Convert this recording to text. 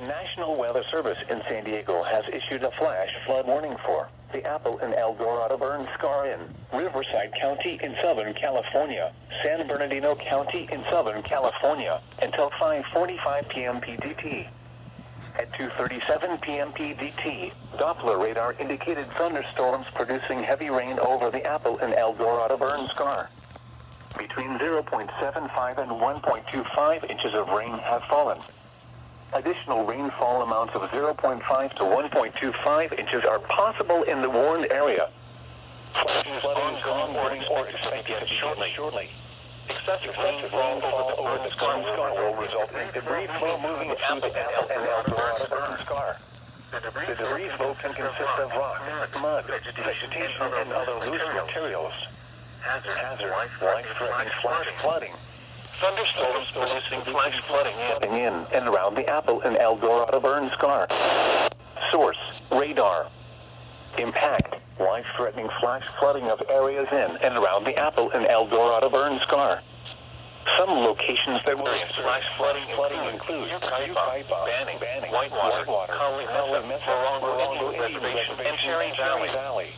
National Weather Service in San Diego has issued a flash flood warning for the Apple and El Dorado burn scar in Riverside County in Southern California, San Bernardino County in Southern California, until 5:45 p.m. PDT. At 2:37 p.m. PDT, Doppler radar indicated thunderstorms producing heavy rain over the Apple and El Dorado burn scar. Between 0.75 and 1.25 inches of rain have fallen. Additional rainfall amounts of 0.5 to 1.25 inches are possible in the warned area. Flooding is ongoing or expected to begin shortly. Excessive rainfall over the scar will result in debris flow moving through the Apple and El Dorado burn scar. The debris flow can consist of rock, mud, vegetation, and other loose materials. Hazard, life-threatening flash flooding. Thunderstorms producing flash flooding in and around the Apple and El Dorado burn scar. Source, radar. Impact, life-threatening flash flooding of areas in and around the Apple and El Dorado burn scar. Some locations that will experience flash flooding include Yucaipa, Banning, Whitewater, Colony Mesa, Morongo Indian Reservation, and Cherry Valley.